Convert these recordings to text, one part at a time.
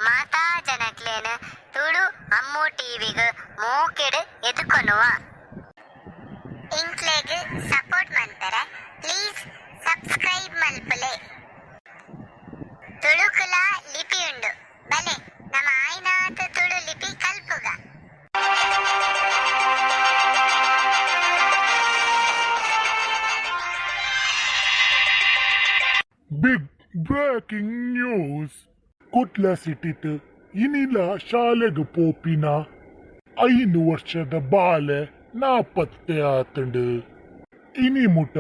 ಮಾತಾ ಜನಕ್ಲೇನು ತುಳು ಅಮ್ಮು ಟಿವಿಗ್ ಮೂಕೆಡ್ ಎದುಕೊನುವ ಇಂಕ್ಲೆಗ್ ಸಪೋರ್ಟ್ ಮನ್ಪರೆ ಪ್ಲೀಸ್ ಸಬ್ಸ್ಕ್ರೈಬ್ ಮಲ್ಪುಲೆ. ತುಳುಕುಲ ಲಿಪಿ ಉಂಡು ಬಲೆ ನಮ್ಮ ಆಯ್ನಾತ್ ತುಳು ಲಿಪಿ ಕಲ್ಪುಗ. Big breaking news. ಕುಟ್ಲ ಸಿಟಿತ್ ಇನಿಲ ಶಾಲೆಗೆ ಪೋಪಿನ 5 ವರ್ಷದ ಬಾಲೆ ನಾಪತ್ತೆ ಆತಂಡು. ಇನಿ ಮುಟ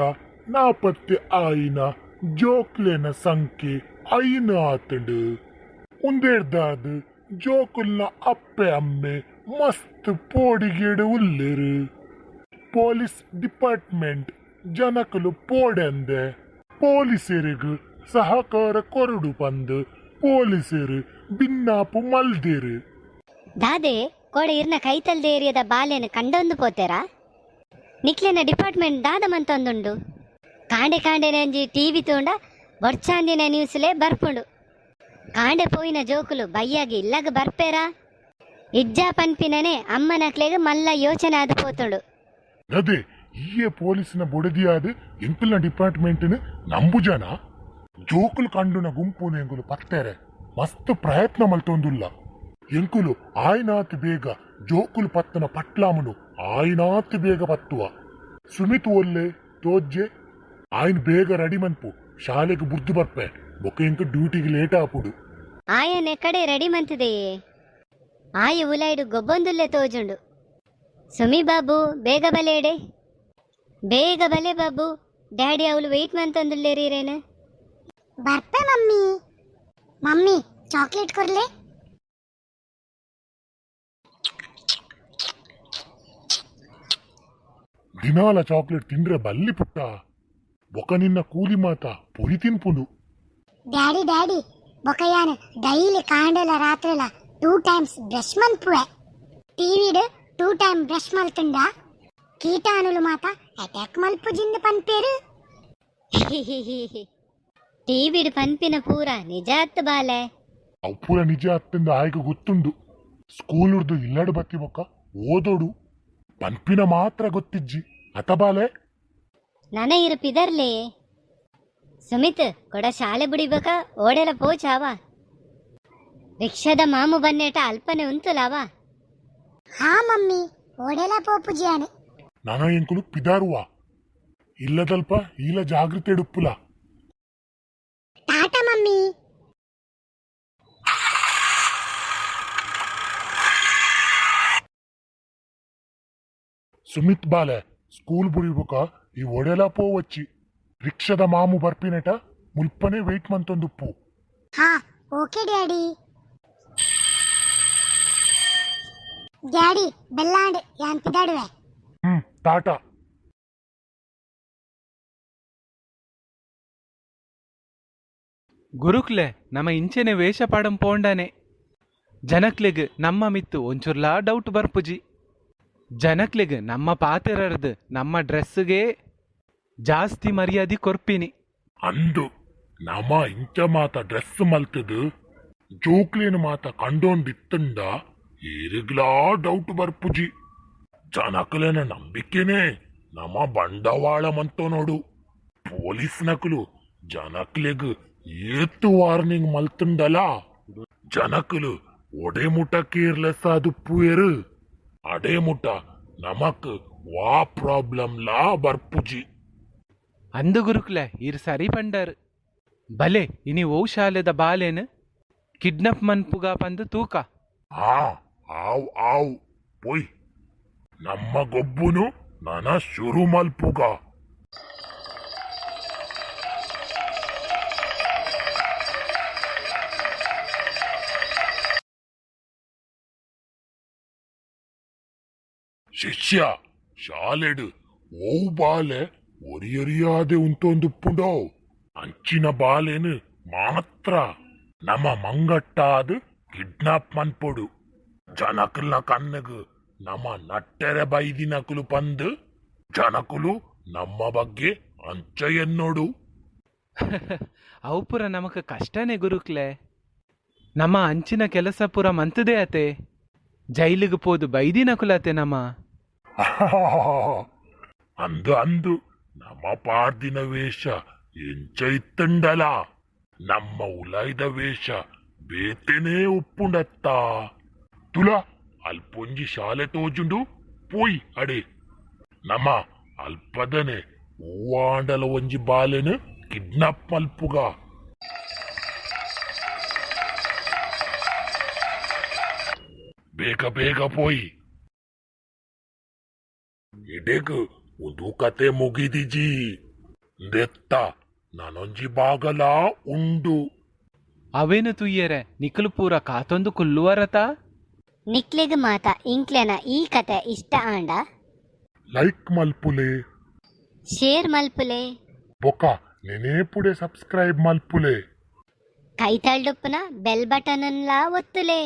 ನಾಪತ್ತೆ ಆಯಿನ ಜೋಕ್ಲೆನ ಸಂಖ್ಯೆ 5 ಆತಂಡು. ಉಂದೆರ್ದಾದ್ ಜೋಕುಲ್ನ ಅಪ್ಪೆ ಅಮ್ಮೆ ಮಸ್ತ್ ಪೋಡಿಗೆಡು ಉಲ್ಲೆರು. ಪೊಲೀಸ್ ಡಿಪಾರ್ಟ್ಮೆಂಟ್ ಜನಕಲು ಪೋಡೆಂದೆ ಪೊಲೀಸರಿಗೂ ಸಹಕಾರ ಕೊರಡು ಬಂದು ಪೊಲೀಸರು ಬಿನ್ನಾಪು ಮಲ್ದೇರು. ದಾದೆ ಕೋಡೆ ಇರ್ನ ಕೈತಲ್ದೆ ಏರಿಯದ ಬಾಲೆನು ಕಂಡೊಂದು ಪೋತೆರಾ ನಿಕ್ಲೆನ ಡಿಪಾರ್ಟ್ಮೆಂಟ್ ದಾದ ಮಂತೊಂದುಂಡು. ಕಾಂಡೆ ಕಾಂಡೆನಂಜಿ ಟಿವಿ ತೂಂಡ ಬೊರ್ಚಾಂದಿನ ನ್ಯೂಸ್ಲೇ ಬರ್ಪುಂಡು. ಕಾಂಡೆ ಪೋಯಿನ ಜೋಕುಲು ಬಯ್ಯಾಗಿ ಇಲ್ಲಗ ಬರ್ಪೇರಾ ಇಜ್ಜಾ ಪನ್ಪಿನನೆ ಅಮ್ಮನಕ್ಲೆಗ್ ಮಲ್ಲ ಯೋಚನೆ ಆದ ಪೋತುಂಡು. ಅದೇ ಈಯೇ ಪೊಲೀಸಿನ ಬೊಡದಿಯಾದ ಎಂಕಲ್ನ ಡಿಪಾರ್ಟ್ಮೆಂಟ್ನ ನಂಬು ಜನ ಜೋಕುಲು ಕಂಡುನ ಗುಂಪುನ ಎಂಕುಲು ಪತ್ತೇರೆ ಮಸ್ತ್ ಪ್ರಯತ್ನ ಮಲ್ತೊಂದುಲ್ಲ. ಎಂಕುಲು ಆಯ್ನಾತ್ ಬೇಗ ಜೋಕುಲು ಪತ್ತನ ಪಟ್ಲಾಮನು ಆಯ್ನಾತ್ ಬೇಗ ಪತ್ತುವ. ಸುಮಿತ್ ಒಲ್ಲೆ ತೋಜ್ಜೆ ಆಯ್ನ ಬೇಗ ರೆಡಿ ಮನ್ಪು ಶಾಲೆಗೆ ಬುರ್ದು ಬರ್ಪೆ ಬೊಕ ಎಂಕ ಡ್ಯೂಟಿಗೆ ಲೇಟ್ ಆಪುಡು. ಆಯನ ಕಡೆ ರೆಡಿ ಮಂತಿದೆಯೇ ಆಯ ಉಲೈಡು ಗೊಬ್ಬೊಂದುಲ್ಲೆ ತೋಜುಂಡು. ಸುಮಿ ಬಾಬು ಬೇಗ ಬಲೇಡೆ ಬೇಗ ಬಲೆ ಬಾಬು ಡ್ಯಾಡಿ ಅವಳು ವೆಯ್ಟ್ ಮಂತಂದುಲ್ಲೇರೇನ ಬರ್ಪೆ ಮಮ್ಮಿ. ಮಮ್ಮಿ ಚಾಕ್ಲೇಟ್ ಕೊರ್ಲೆ. ದಿನಾಲ ಚಾಕ್ಲೇಟ್ ತಿಂದ್ರೆ ಬಲ್ಲಿ ಪುಟ್ಟ ಬೊಕ ನಿನ್ನ ಕೂಲಿ ಮಾತ ಪುರಿ ತಿನ್ಪುಂಡು. ಡ್ಯಾಡಿ ಡ್ಯಾಡಿ ಬೊಕಯಾನ ಡೈಲಿ ಕಾಂಡೆಲ ರಾತ್ರಿಲ 2 times ಬ್ರಷ್ ಮಲ್ಪುವೆ. ಟಿವಿಡ್ 2 time ಬ್ರಷ್ ಮಲ್ತುಂಡ ಕೀಟಾಣುಲು ಮಾತ ಅಟ್ಯಾಕ್ ಮಲ್ಪು ಜಿಂದು ಪನ್ಪೇರು. ಟಿವಿಡ್ ಪನ್ಪಿನ ಪೂರ ನಿಜಾತ್ ಬಾಲೆ ಅವು ಪೂರ ನಿಜ ಅತ್ತಂದು ಆಯ್ಕೆ ಗೊತ್ತುಂಡು. ಸ್ಕೂಲ್ ಉರ್ದು ಇಲ್ಲಡು ಬತ್ತಿ ಬೊಕ್ಕ ಓದೋಡು ಪನ್ಪಿನ ಮಾತ್ರ ಗೊತ್ತಿಜ್ಜಿ ಅತಬಾಲೆ ನನ ಇರುಪಿದರ್ಲೇ. ಸುಮಿತ್ ಕೊಡ ಶಾಲೆ ಬುಡಿಬೇಕ ಓಡೆಲ ಪೋಚಾವ ರಿಕ್ಷಾದ ಮಾಮು ಬನ್ನೇಟ ಅಲ್ಪನೆ ಉಂತುಲಾವ. ಹಾ ಮಮ್ಮಿ ಓಡೆಲ ಪೋಪುಜಿಯಾನೆ. ನಾನ ಎಂಕುಲು ಪಿದಾರುವ ಇಲ್ಲದಲ್ಪ ಈಲ ಜಾಗೃತಿ ಎಡುಪ್ಪುಲ. ಟಾಟಾ ಮಮ್ಮಿ. ಸುಮಿತ್ ಬಾಲೆ ಸ್ಕೂಲ್ ಬುಡಿಬೇಕ ಈ ಒಡೆಲ ಪೋವಚ್ಚಿ ರಿಕ್ಷಾದ ಮಾಮು ಬರ್ಪಿನೆಟ ಮುಲ್ಪನೆ ವೆಯ್ಟ್ ಮಂತೊಂದುಪ್ಪು. ಹಾ ಓಕೆ ಡ್ಯಾಡಿ. ಡ್ಯಾಡಿ ಬೆಲ್ಲಾಂಡ್ ಯಾನ್ ಪಿದಾಡುವೆ. ಟಾಟಾ. ಗುರುಕ್ಲೆ ನಮ್ಮ ಇಂಚೆನೆ ವೇಷ ಪಾಡಂ ಪೋಂಡನೆ ಜನಕ್ಲೆಗ್ ನಮ್ಮ ಮಿತ್ತು ಒಂಚೂರ್ಲಾ ಡೌಟ್ ಬರ್ಪುಜಿ. ಜನಕ್ಲೆಗ್ ನಮ್ಮ ಪಾತೆರರ್ದು ನಮ್ಮ ಡ್ರೆಸ್ಗೆ ಜಾಸ್ತಿ ಮರ್ಯಾದೆ ಕೊರ್ಪಿನಿ. ಅಂದು ನಮ ಇಂಚ ಮಾತ ಡ್ರೆಸ್ ಮಲ್ತದು ಜೋಕ್ಲೇನು ಮಾತ ಕಂಡೋಂದಿತ್ತಂಡ ಏರಿಗ್ಲಾ ಡೌಟ್ ಬರ್ಪುಜಿ. ಜನಕಲೇನ ನಂಬಿಕೆನೆ ನಮ ಬಂಡವಾಳ ಮಂತೋ ನೋಡು. ಪೊಲೀಸ್ ನಕಲು ಜನಕ್ಲೆಗ್ ಏತ್ತು ವಾರ್ನಿಂಗ್ ಮಲ್ತುಂಡಲ ಜನಕಲು ಒಡೆ ಮುಟ ಕೇರ್ಲೆಸ್ ಆದುಪ್ಪುಯರು ಅಡೆ ಮುಟ ನಮಕ್ ವಾ ಪ್ರಾಬ್ಲಮ್ ಲಾ ಬರ್ಪುಜಿ. ಅಂದು ಗುರುಕ್ಲೆ ಇರ್ ಸರಿ ಪಂಡರ್ ಬಲೆ ಇನಿ ಓ ಶಾಲೆದ ಬಾಲೆನ್ ಕಿಡ್ನಾಪ್ ಮನ್ಪುಗ ಪಂದು ತೂಕ. ಹಾ ಆವ್ ಆವ್ ಪೊಯ್ ನಮ್ಮ ಗೊಬ್ಬುನು ನನ ಶುರು ಮಲ್ಪುಗ. ಶಿಷ್ಯ ಶಾಲೆಡು ಓ ಬಾಲೆ ಒರಿಯೊರಿಯಾದೆ ಉಂತೊಂದುಪ್ಪುಂಡೋ ಅಂಚಿನ ಬಾಲೆನು ಮಾತ್ರ ನಮ್ಮ ಮಂಗಟ್ಟಾದು ಕಿಡ್ನಾಪ್ ಮನ್ಪೊಡು. ಜನಕಲ್ನ ಕಣ್ಣಗು ನಮ್ಮ ನಟ್ಟೆರೆ ಬೈದಿನಕುಲು ಪಂದು ಜನಕುಲು ನಮ್ಮ ಬಗ್ಗೆ ಅಂಚ ಎನ್ನೋಡು. ಅವು ಪುರ ನಮಕ್ ಕಷ್ಟನೇ ಗುರುಕ್ಲೆ. ನಮ್ಮ ಅಂಚಿನ ಕೆಲಸ ಪೂರ ಮಂತದೇ ಅತೆ ಜೈಲಿಗೆ ಪೋದು ಬೈದಿನಕುಲತೆ ನಮ್ಮ ಅಂದು ಅಂದು ನಮ್ಮ ಪಾಡ್ದಿನ ವೇಷ ಎಂಚ ಇತ್ತಂಡಲ ನಮ್ಮ ಉಲಾಯ್ದ ವೇಷ ಬೇತೆನೇ ಉಪ್ಪುಂಡತ್ತ ತುಲ ಅಲ್ಪೊಂಜಿ ಶಾಲೆ ತೋಜುಂಡು ಪೋಯ್ ಅಡೆ ನಮ್ಮ ಅಲ್ಪದನೆ ಹೂವಾಂಡಲ ಒಂಜಿ ಬಾಲೆನು ಕಿಡ್ನಾಪ್ ಮಲ್ಪುಗ ಬೇಗ ಬೇಗ ಪೋಯ್ ಎಡೆಗು ಒಂದು ಕತೆ ಮುಗಿದಿಜಿ ದೆತ್ತ ನಾನೊಂಜಿ ಬಾಗಲ ಉಂಡು ಅವೇನು ತುಯ್ಯರೆ ನಿಖಲು ಪೂರ ಕಾತೊಂದು ಕುಲ್ಲುವರತ ನಿಕ್ಲೆಗ್ ಮಾತ ಇಂಕ್ಲೆನ ಈ ಕತೆ ಇಷ್ಟ ಆಂಡ ಲೈಕ್ ಮಲ್ಪುಲೆ ಶೇರ್ ಮಲ್ಪುಲೆ ಬೊಕ ನೆನೇಪುಡೆ ಸಬ್ಸ್ಕ್ರೈಬ್ ಮಲ್ಪುಲೆ ಕೈತಳ್ಡುಪ್ಪನ ಬೆಲ್ ಬಟನ್ ಒತ್ತುಲೆ.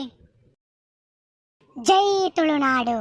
ಜೈ ತುಳುನಾಡು.